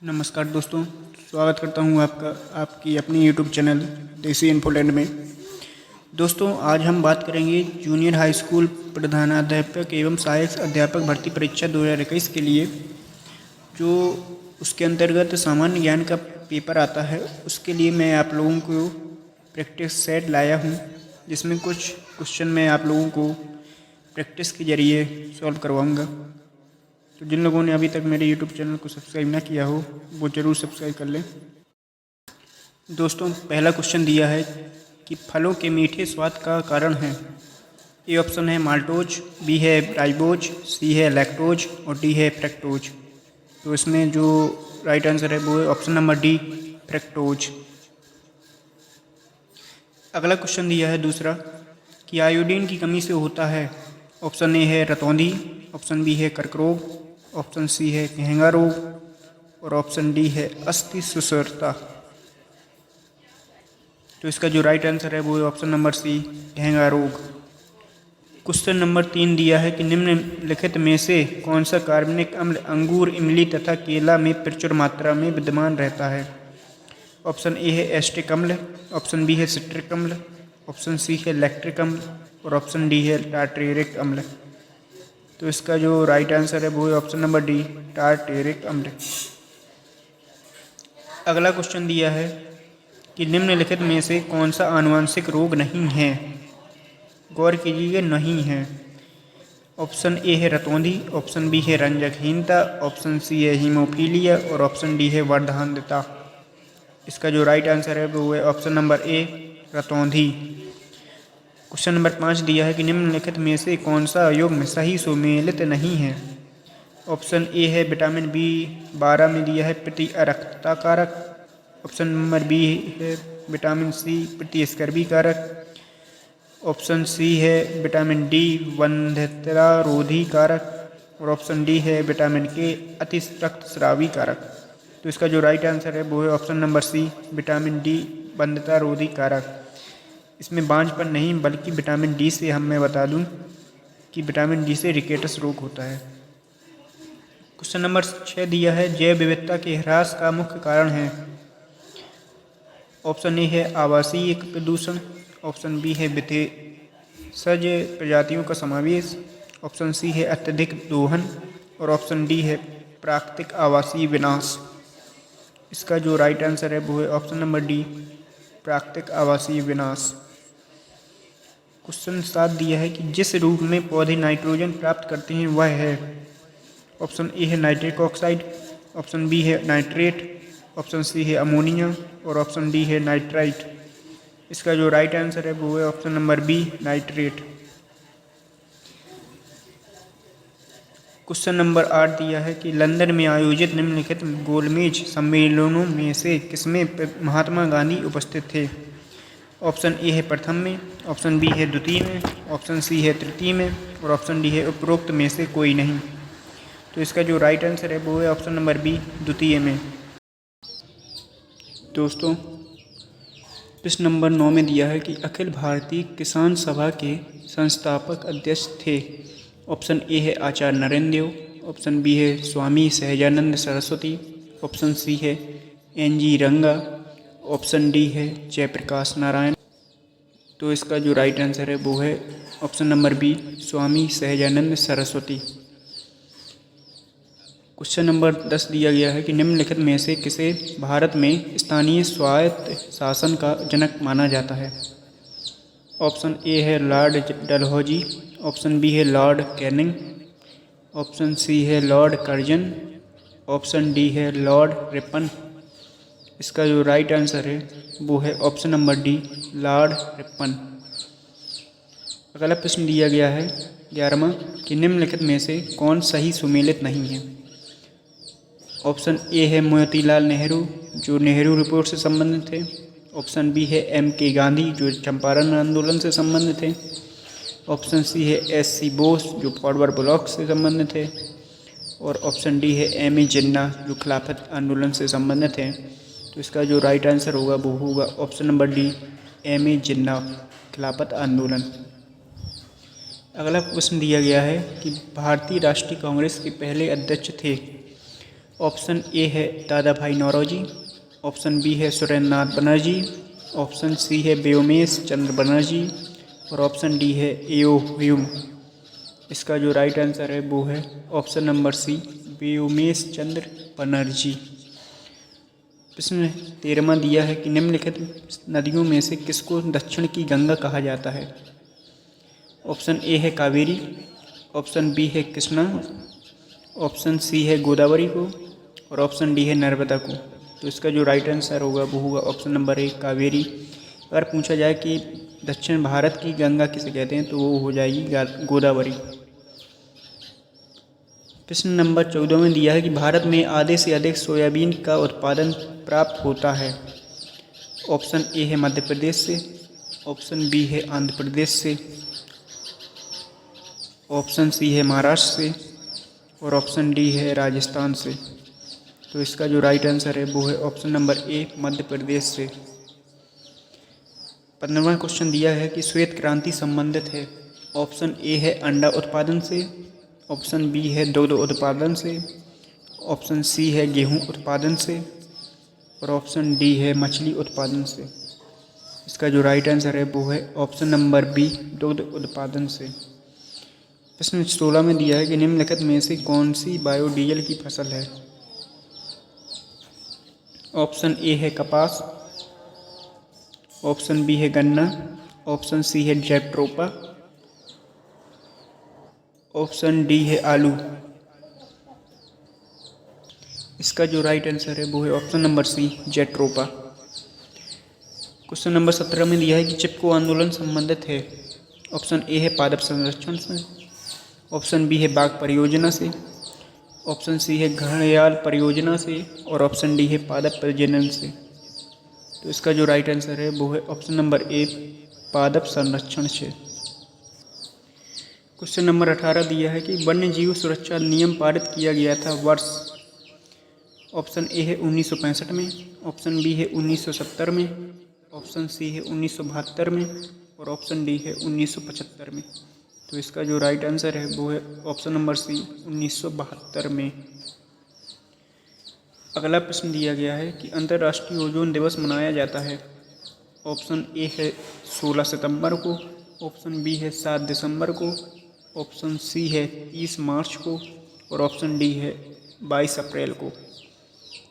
नमस्कार दोस्तों, स्वागत करता हूं आपका आपकी अपनी यूट्यूब चैनल देसी इन्फोलैंड में। दोस्तों, आज हम बात करेंगे जूनियर हाई स्कूल प्रधानाध्यापक एवं सहायक अध्यापक भर्ती परीक्षा 2021 के लिए जो उसके अंतर्गत सामान्य ज्ञान का पेपर आता है, उसके लिए मैं आप लोगों को प्रैक्टिस सेट लाया हूं, जिसमें कुछ क्वेश्चन मैं आप लोगों को प्रैक्टिस के ज़रिए सॉल्व करवाऊँगा। तो जिन लोगों ने अभी तक मेरे यूट्यूब चैनल को सब्सक्राइब ना किया हो वो ज़रूर सब्सक्राइब कर लें। दोस्तों, पहला क्वेश्चन दिया है कि फलों के मीठे स्वाद का कारण है। ए ऑप्शन है माल्टोज, बी है राइबोज, सी है लैक्टोज और डी है फ्रक्टोज। तो इसमें जो राइट आंसर है वो है ऑप्शन नंबर डी, फ्रक्टोज। अगला क्वेश्चन दिया है दूसरा कि आयोडीन की कमी से होता है। ऑप्शन ए है रतौंधी, ऑप्शन बी है कर्क रोग, ऑप्शन सी है घेंगा रोग और ऑप्शन डी है अस्थि सुसरता। तो इसका जो राइट आंसर है वो है ऑप्शन नंबर सी, घेंगा रोग। क्वेश्चन नंबर 3 दिया है कि निम्नलिखित में से कौन सा कार्बनिक अम्ल अंगूर, इमली तथा केला में प्रचुर मात्रा में विद्यमान रहता है। ऑप्शन ए है एस्टिक अम्ल, ऑप्शन बी है सिट्रिक अम्ल, ऑप्शन सी है लैक्टिक अम्ल और ऑप्शन डी है टार्टेरिक अम्ल। तो इसका जो राइट आंसर है वो है ऑप्शन नंबर डी, टार्टेरिक अम्ल। अगला क्वेश्चन दिया है कि निम्नलिखित में से कौन सा आनुवंशिक रोग नहीं है। गौर कीजिए, नहीं है। ऑप्शन ए है रतौंधी, ऑप्शन बी है रंजकहीनता, ऑप्शन सी है हीमोफीलिया और ऑप्शन डी है वर्धांधता। इसका जो राइट आंसर है वो है ऑप्शन नंबर ए, रतौंधी। क्वेश्चन नंबर 5 दिया है कि निम्नलिखित में से कौन सा युग्म सही सुमेलित नहीं है। ऑप्शन ए है विटामिन B12 में दिया है प्रति अरक्तता कारक, ऑप्शन नंबर बी है विटामिन सी प्रतिस्कर्वी कारक, ऑप्शन सी है विटामिन डी वंध्यता रोधी कारक और ऑप्शन डी है विटामिन के अति रक्तस्रावी कारक। तो इसका जो राइट आंसर है वो है option number C, vitamin D वंध्यता रोधी कारक। इसमें बांझपन नहीं बल्कि विटामिन डी से मैं बता दूं कि विटामिन डी से रिकेटस रोग होता है। क्वेश्चन नंबर 6 दिया है जैव विविधता के ह्रास का मुख्य कारण है। ऑप्शन ए है आवासीय प्रदूषण, ऑप्शन बी है भेषज प्रजातियों का समावेश, ऑप्शन सी है अत्यधिक दोहन और ऑप्शन डी है प्राकृतिक आवासीय विनाश। इसका जो राइट आंसर है वो है ऑप्शन नंबर डी, प्राकृतिक आवासीय विनाश। क्वेश्चन 7 दिया है कि जिस रूप में पौधे नाइट्रोजन प्राप्त करते हैं वह है। ऑप्शन ए है नाइट्रिक ऑक्साइड, ऑप्शन बी है नाइट्रेट, ऑप्शन सी है अमोनिया और ऑप्शन डी है नाइट्राइट। इसका जो राइट आंसर है वो है option number B, nitrate. Question number 8 दिया है कि लंदन में आयोजित निम्नलिखित गोलमेज सम्मेलनों में से किसमें महात्मा गांधी उपस्थित थे। ऑप्शन ए है प्रथम में, ऑप्शन बी है द्वितीय में, ऑप्शन सी है तृतीय में और ऑप्शन डी है उपरोक्त में से कोई नहीं। तो इसका जो राइट आंसर है वो है ऑप्शन नंबर बी, द्वितीय में। दोस्तों, प्रश्न नंबर 9 में दिया है कि अखिल भारतीय किसान सभा के संस्थापक अध्यक्ष थे। ऑप्शन ए है आचार्य नरेंद्र देव, ऑप्शन बी है स्वामी सहजानंद सरस्वती, ऑप्शन सी है NG रंगा, ऑप्शन डी है जयप्रकाश नारायण। तो इसका जो राइट आंसर है वो है option number B, Swami Sahajanand Saraswati. Question number 10 दिया गया है कि निम्नलिखित में से किसे भारत में स्थानीय स्वायत्त शासन का जनक माना जाता है। ऑप्शन ए है लॉर्ड डलहौजी, ऑप्शन बी है लॉर्ड कैनिंग, ऑप्शन सी है लॉर्ड कर्जन, ऑप्शन डी है लॉर्ड रिपन। इसका जो राइट आंसर है वो है option number D, Lord Ripon. अगला प्रश्न दिया गया है 11वां कि निम्नलिखित में से कौन सही सुमेलित नहीं है। ऑप्शन ए है मोतीलाल नेहरू जो नेहरू रिपोर्ट से संबंधित थे, ऑप्शन बी है MK गांधी जो चंपारण आंदोलन से संबंधित थे, ऑप्शन सी है SC बोस जो फॉरवर्ड ब्लॉक से संबंधित थे और ऑप्शन डी है MA जिन्ना जो खिलाफत आंदोलन से संबंधित है। तो इसका जो राइट आंसर होगा वो होगा ऑप्शन नंबर डी, MA जिन्ना, खिलाफत आंदोलन। अगला प्रश्न दिया गया है कि भारतीय राष्ट्रीय कांग्रेस के पहले अध्यक्ष थे। ऑप्शन ए है दादा भाई नौरोजी, ऑप्शन बी है सुरेंद्र नाथ बनर्जी, ऑप्शन सी है व्योमेश चंद्र बनर्जी और ऑप्शन डी है एओ ह्यूम। इसका जो राइट आंसर है वो है ऑप्शन नंबर सी, व्योमेश चंद्र बनर्जी। प्रश्न 13वां दिया है कि निम्नलिखित नदियों में से किसको दक्षिण की गंगा कहा जाता है। ऑप्शन ए है कावेरी, ऑप्शन बी है कृष्णा, ऑप्शन सी है गोदावरी को और ऑप्शन डी है नर्मदा को। तो इसका जो राइट आंसर होगा वो होगा ऑप्शन नंबर ए, कावेरी। अगर पूछा जाए कि दक्षिण भारत की गंगा किसे कहते हैं तो वो हो जाएगी गोदावरी। प्रश्न नंबर 14 में दिया है कि भारत में आधे से अधिक सोयाबीन का उत्पादन प्राप्त होता है। ऑप्शन ए है मध्य प्रदेश से, ऑप्शन बी है आंध्र प्रदेश से, ऑप्शन सी है महाराष्ट्र से और ऑप्शन डी है राजस्थान से। तो इसका जो राइट आंसर है वो है ऑप्शन नंबर ए, मध्य प्रदेश से। 15वां क्वेश्चन दिया है कि श्वेत क्रांति संबंधित है। ऑप्शन ए है अंडा उत्पादन से, ऑप्शन बी है दुग्ध उत्पादन से, ऑप्शन सी है गेहूं उत्पादन से और ऑप्शन डी है मछली उत्पादन से। इसका जो राइट आंसर है वो है ऑप्शन नंबर बी, दुग्ध उत्पादन से। प्रश्न 16 में दिया है कि निम्नलिखित में से कौन सी बायोडीजल की फसल है। ऑप्शन ए है कपास, ऑप्शन बी है गन्ना, ऑप्शन सी है जेट्रोपा, ऑप्शन डी है आलू। इसका जो राइट आंसर है वो है option number C, jatropha. Question number 17 में दिया है कि चिपको आंदोलन संबंधित है। ऑप्शन ए है पादप संरक्षण से, ऑप्शन बी है बाघ परियोजना से, ऑप्शन सी है घड़ियाल परियोजना से और ऑप्शन डी है पादप प्रजनन से। तो इसका जो राइट आंसर है वो है ऑप्शन नंबर ए, पादप संरक्षण से। क्वेश्चन नंबर 18 दिया है कि वन्य जीव सुरक्षा अधिनियम पारित किया गया था वर्ष। ऑप्शन ए है 1965 में, ऑप्शन बी है 1970 में, ऑप्शन सी है 1972 में और ऑप्शन डी है 1975 में। तो इसका जो राइट आंसर है वो है ऑप्शन नंबर सी, 1972 में। अगला प्रश्न दिया गया है कि अंतर्राष्ट्रीय ओजोन दिवस मनाया जाता है। ऑप्शन ए है 16 सितंबर को, ऑप्शन बी है 7 दिसंबर को, ऑप्शन सी है 30 मार्च को और ऑप्शन डी है 22 अप्रैल को।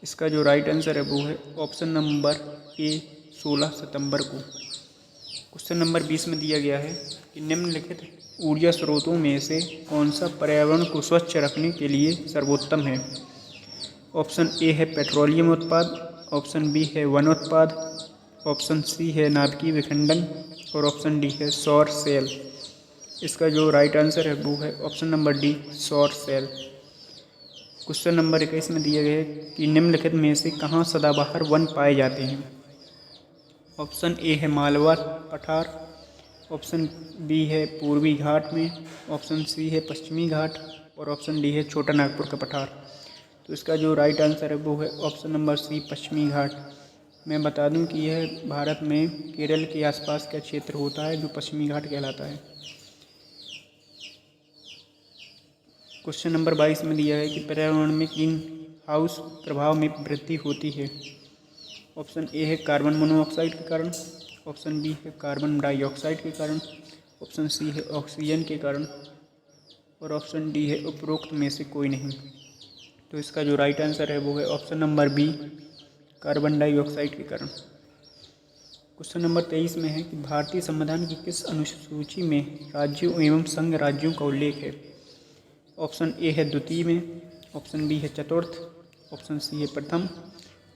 इसका जो राइट आंसर है वो है ऑप्शन नंबर ए, 16 सितंबर को। क्वेश्चन नंबर 20 में दिया गया है कि निम्नलिखित ऊर्जा स्रोतों में से कौन सा पर्यावरण को स्वच्छ रखने के लिए सर्वोत्तम है। ऑप्शन ए है पेट्रोलियम उत्पाद, ऑप्शन बी है वन उत्पाद, ऑप्शन सी है नाभिकीय विखंडन और ऑप्शन डी है सौर सेल। इसका जो राइट आंसर है वो है ऑप्शन नंबर डी, सौर सेल। क्वेश्चन नंबर 21 में दिया गया है कि निम्नलिखित में से कहाँ सदाबहार वन पाए जाते हैं। ऑप्शन ए है मालवा पठार, ऑप्शन बी है पूर्वी घाट में, ऑप्शन सी है पश्चिमी घाट और ऑप्शन डी है छोटा नागपुर का पठार। तो इसका जो राइट आंसर है वो है ऑप्शन नंबर सी, पश्चिमी घाट। मैं बता दूं कि यह भारत में केरल के आसपास का क्षेत्र होता है जो पश्चिमी घाट कहलाता है। क्वेश्चन नंबर 22 में दिया है कि पर्यावरण में ग्रीन हाउस प्रभाव में वृद्धि होती है। ऑप्शन ए है कार्बन मोनोऑक्साइड के कारण, ऑप्शन बी है कार्बन डाइऑक्साइड के कारण, ऑप्शन सी है ऑक्सीजन के कारण और ऑप्शन डी है उपरोक्त में से कोई नहीं। तो इसका जो राइट आंसर है वो है option number B, carbon dioxide के कारण। क्वेश्चन नंबर 23 में है कि भारतीय संविधान की किस अनुसूची में राज्यों एवं संघ राज्यों का उल्लेख है। ऑप्शन ए है द्वितीय में, ऑप्शन बी है चतुर्थ, ऑप्शन सी है प्रथम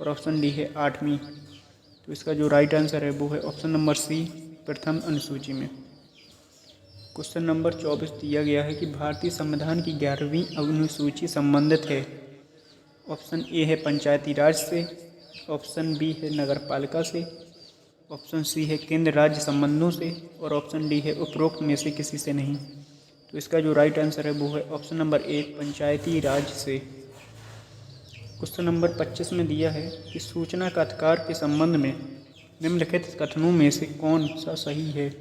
और ऑप्शन डी है 8वीं। तो इसका जो राइट आंसर है वो है ऑप्शन नंबर सी, प्रथम अनुसूची में। क्वेश्चन नंबर 24 दिया गया है कि भारतीय संविधान की 11वीं अनुसूची संबंधित है। ऑप्शन ए है पंचायती राज से, ऑप्शन बी है नगर पालिका से, ऑप्शन सी है केंद्र राज्य संबंधों से और ऑप्शन डी है उपरोक्त में से किसी से नहीं। तो इसका जो राइट आंसर है वो है ऑप्शन नंबर ए, पंचायती राज से। क्वेश्चन नंबर 25 में दिया है कि सूचना का अधिकार के संबंध में निम्नलिखित कथनों में से कौन सा सही है।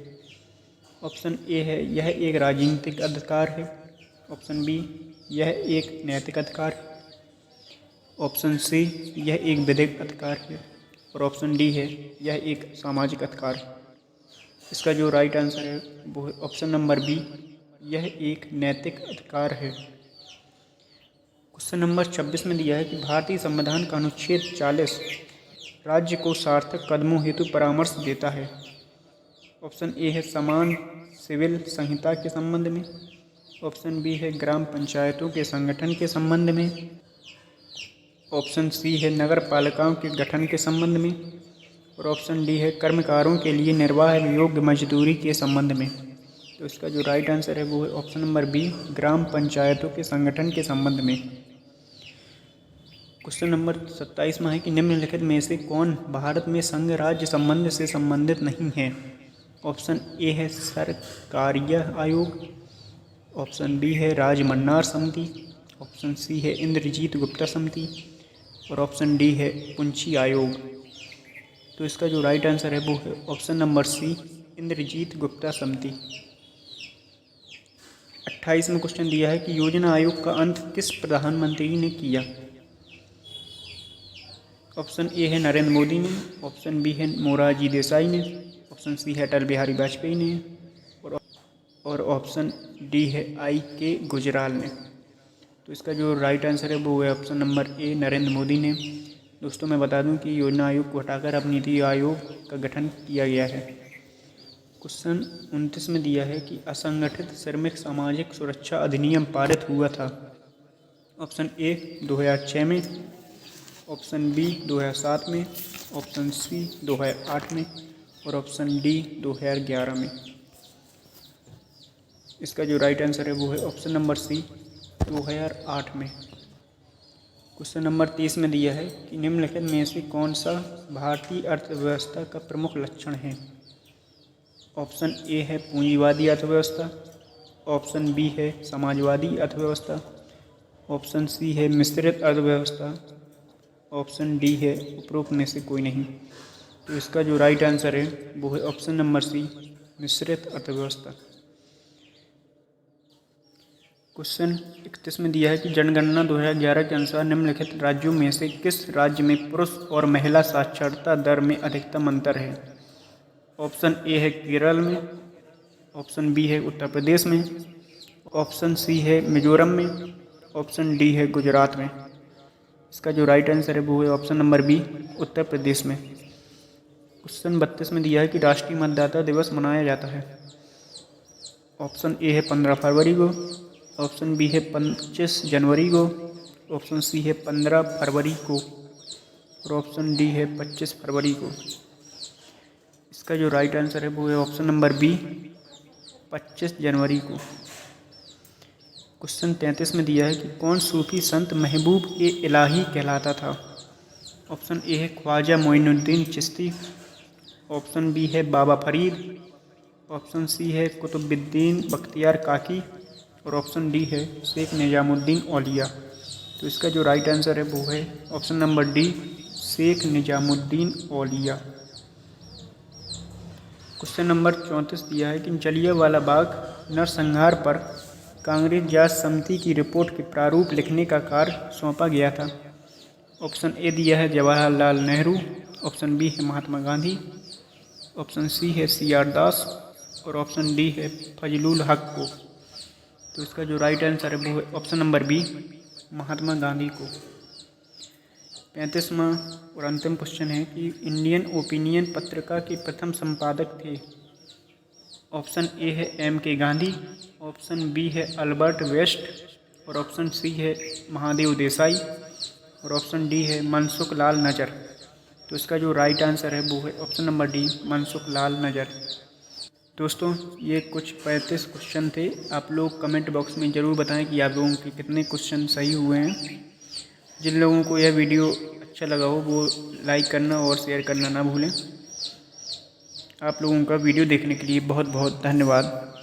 ऑप्शन ए है यह एक राजनीतिक अधिकार है, ऑप्शन बी यह एक नैतिक अधिकार है, ऑप्शन सी यह एक विधिक अधिकार है और ऑप्शन डी है यह एक सामाजिक अधिकार है। इसका जो राइट आंसर है वो है ऑप्शन नंबर बी, यह एक नैतिक अधिकार है। क्वेश्चन नंबर 26 में दिया है कि भारतीय संविधान का अनुच्छेद 40 राज्य को सार्थक कदमों हेतु परामर्श देता है। ऑप्शन ए है समान सिविल संहिता के संबंध में, ऑप्शन बी है ग्राम पंचायतों के संगठन के संबंध में, ऑप्शन सी है नगर पालिकाओं के गठन के संबंध में और ऑप्शन डी है कर्मकारों के लिए निर्वाह योग्य मजदूरी के संबंध में। तो इसका जो राइट आंसर है वो है ऑप्शन नंबर बी, ग्राम पंचायतों के संगठन के संबंध में। क्वेश्चन नंबर 27 में है कि निम्नलिखित में से कौन भारत में संघ राज्य संबंध से संबंधित नहीं है। ऑप्शन ए है सरकारीय आयोग, ऑप्शन बी है राजमन्नार समिति, ऑप्शन सी है इंद्रजीत गुप्ता समिति और ऑप्शन डी है पुंछी आयोग। तो इसका जो राइट आंसर है वो है option number C, Indrajit Gupta समिति। 28 में क्वेश्चन दिया है कि योजना आयोग का अंत किस प्रधानमंत्री ने किया। ऑप्शन ए है नरेंद्र मोदी ने, ऑप्शन बी है मोरारजी देसाई ने, ऑप्शन सी है अटल बिहारी वाजपेयी ने और ऑप्शन डी है I.K. गुजराल ने। तो इसका जो राइट आंसर है वो है ऑप्शन नंबर ए, नरेंद्र मोदी ने। दोस्तों मैं बता दूं कि योजना आयोग को हटाकर अब नीति आयोग का गठन किया गया है। क्वेश्चन 29 में दिया है कि असंगठित श्रमिक सामाजिक सुरक्षा अधिनियम पारित हुआ था। ऑप्शन ए 2006 में, ऑप्शन बी 2007 में, ऑप्शन सी 2008 में और ऑप्शन डी 2011 में। इसका जो राइट आंसर है वो है ऑप्शन नंबर सी, 2008 में। क्वेश्चन नंबर 30 में दिया है कि निम्नलिखित में से कौन सा भारतीय अर्थव्यवस्था का प्रमुख लक्षण है। ऑप्शन ए है पूंजीवादी अर्थव्यवस्था, ऑप्शन बी है समाजवादी अर्थव्यवस्था, ऑप्शन सी है मिश्रित अर्थव्यवस्था, ऑप्शन डी है उपरोक्त में से कोई नहीं। तो इसका जो राइट आंसर है वो है ऑप्शन नंबर सी, मिश्रित अर्थव्यवस्था। क्वेश्चन 31 में दिया है कि जनगणना 2011 के अनुसार निम्नलिखित राज्यों में से किस राज्य में पुरुष और महिला साक्षरता दर में अधिकतम अंतर है। ऑप्शन ए है केरल में, ऑप्शन बी है उत्तर प्रदेश में, ऑप्शन सी है मिजोरम में, ऑप्शन डी है गुजरात में। इसका जो राइट आंसर है वो है option number B, Uttar Pradesh में। क्वेश्चन 32 में दिया है कि राष्ट्रीय मतदाता दिवस मनाया जाता है। ऑप्शन ए है 15 फरवरी को, ऑप्शन बी है 25 जनवरी को, ऑप्शन सी है 15 फरवरी को और ऑप्शन डी है 25 फरवरी को। इसका जो राइट आंसर है वो है ऑप्शन नंबर बी, 25 जनवरी को। क्वेश्चन 33 में दिया है कि कौन सूफी संत महबूब ए इलाही कहलाता था। ऑप्शन ए है ख्वाजा मोइनुद्दीन चिश्ती, ऑप्शन बी है बाबा फरीद, ऑप्शन सी है कुतुबुद्दीन बख्तियार काकी और ऑप्शन डी है शेख निजामुद्दीन औलिया। तो इसका जो राइट आंसर है वो है option number D, Sheikh Nizamuddin Auliya. Question number 34 दिया है कि जलियांवाला बाग नरसंहार पर कांग्रेस जांच समिति की रिपोर्ट के प्रारूप लिखने का कार्य सौंपा गया था। ऑप्शन ए दिया है जवाहरलाल नेहरू, ऑप्शन बी है महात्मा गांधी, ऑप्शन सी है CR दास और ऑप्शन डी है फजलुल हक को। तो इसका जो राइट आंसर है वो है option number B, Mahatma Gandhi को। 35वां और अंतिम क्वेश्चन है कि इंडियन ओपिनियन पत्रिका के प्रथम संपादक थे। ऑप्शन ए है M.K. गांधी, ऑप्शन बी है अल्बर्ट वेस्ट और ऑप्शन सी है महादेव देसाई और ऑप्शन डी है मनसुख लाल नजर। तो इसका जो राइट आंसर है वो है option number D, Mansukh Lal नजर। दोस्तों ये कुछ 35 क्वेश्चन थे। आप लोग कमेंट बॉक्स में ज़रूर बताएं कि आप लोगों के कितने क्वेश्चन सही हुए हैं। जिन लोगों को यह वीडियो अच्छा लगा हो वो लाइक करना और शेयर करना ना भूलें। आप लोगों का वीडियो देखने के लिए बहुत बहुत धन्यवाद।